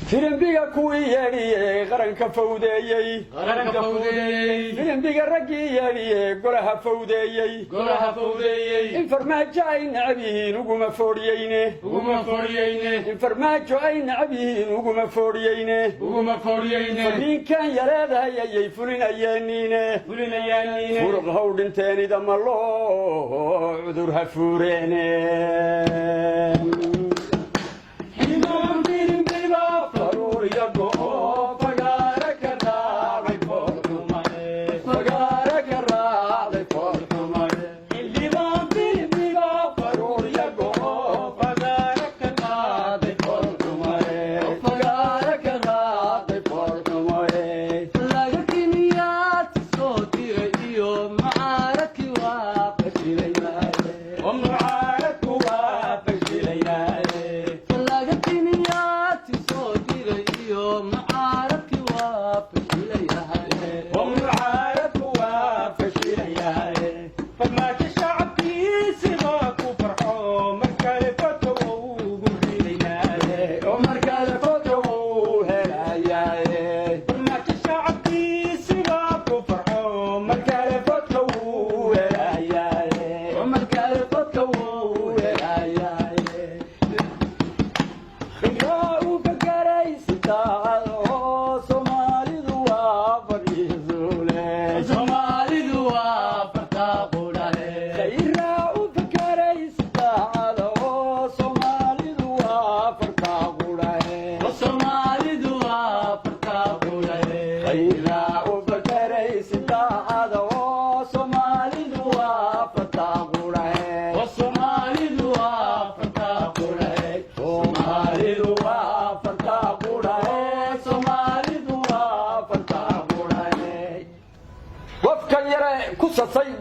filimbiga kuwii yeedhiyey qaranka fawdeeyey filimbiga raggii yeedhiyey golaha fawdeeyey in farmaajo ay necab yihiin uguma foodhiyeyne in farmaajo ay necab yihiin uguma foodhiyeyne fariinkan yaleedahay ayay fulinayeeniine furuq haw dhinteenida ma loo cudur ha fuureene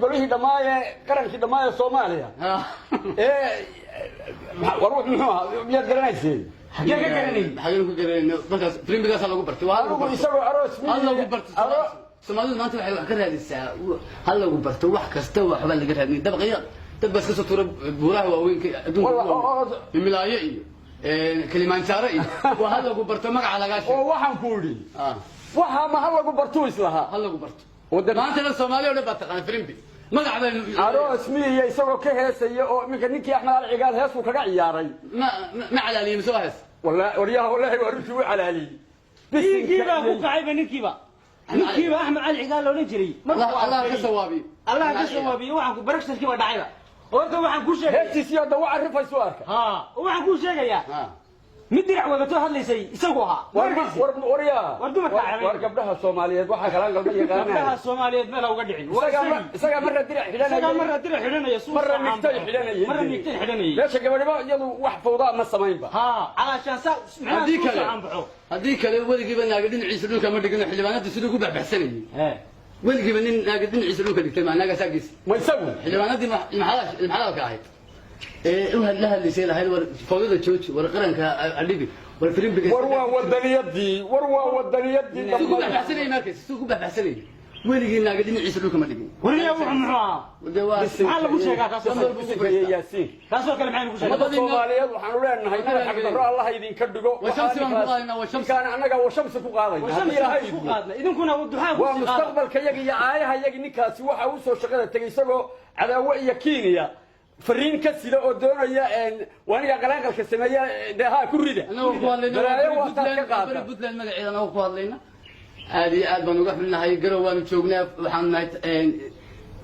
golihii dhamaaye qarankii dhamaaye Soomaaliya waruux muxuu miyaad garanaysay xagee ka garanay markaas filimbigaas lagu bartay waa isagoo aroos lagu bartay Soomaalidu maanta waxay wax ka raadisaa hal lagu barto wax kasta waxba laga raadin dabaqaya dad bas ka soo tuura buuraha waaweyn adduunka Himalaya iyo Kilimanjaro iyo waa hal lagu barto magaca laga sheego waxaan ku yiri waxa ma hal lagu barto islaha hal lagu barto maanta Soomaaliya oo bataqaan filimbi magac baan aroos miya isagoo ka heesay oo minka ninkii Axmed Ali Cigaal heesku kaga ciyaaray ma calaaliyo soo hees wallahi warintu u calaaliyo ninkii ku qacayba ninkii Axmed Ali Cigaal loo jiray Allah ka sawaabi waxaan ku barashadkii dhacayba horta waxaan ku sheegay heesiyo dawa arifay soo arka waxaan ku sheegayaa mid dirac wadato hadlaysay isagu ahaa war gabdhaha Soomaaliyeed waxa kala galba yaqaanaa gabdhaha Soomaaliyeed meel uga dhicin isaga marra dirac xidhanaya marra nigtay xidhanaya meesha gabadhiba iyadu wax fawda ma sameynba calaashan hadii kale weligiiba naaga dhinaciisa dhulka ma dhigin xilbaanada sidoo ku baxbaxsanayay weligiiba nin naaga dhinaciisa dhulka dhigtay ma naaga saagis ma isagu xilbaanadii maxaa ka ahayd وهلا اللي يصير هاي فوضى جوج ورقرنك علبي والفيلم وروا ودنيدي سوق بحسني مركز سوق بحسني وين قاعدين يعيشوا لكم اللي وريا وحنا سبحان الله شيء كاسو ياسين كاسو كلام عين كوشي الصوماليين waxaan u leenahay xaq daro Allah idin ka dhigo washamsi waan qaadayna washamsi kana anaga washamsi ku qaadayna washamsi ku qaadna idinkuna duxaa ku qaadna mustaqbalka yaga iyo aayaha yaga ninkaasi waxa uu soo shaqada tagay isagoo cadaawo iyo Kenya فرين كسيلة أدونيا وأنا قلنا قال كسمية ده كوريدة. أنا أقول لنا بدل المدعي أنا أقول لنا هذه ألبان وقف لنا هاي قروا ونشوفنا وحنا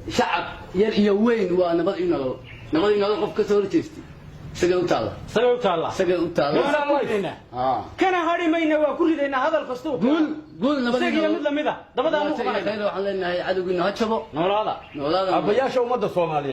شعب يوين وأنا نبغى نقف كسر تيستي سجلوا تعالى كان هاري ما ينوى كوريدة إن هذا الفستو قول نبغى سجل مثل ماذا ده بدأ نقول لنا هاي عدو قلنا هاتشبو نورادا أبياش ومدة صومالي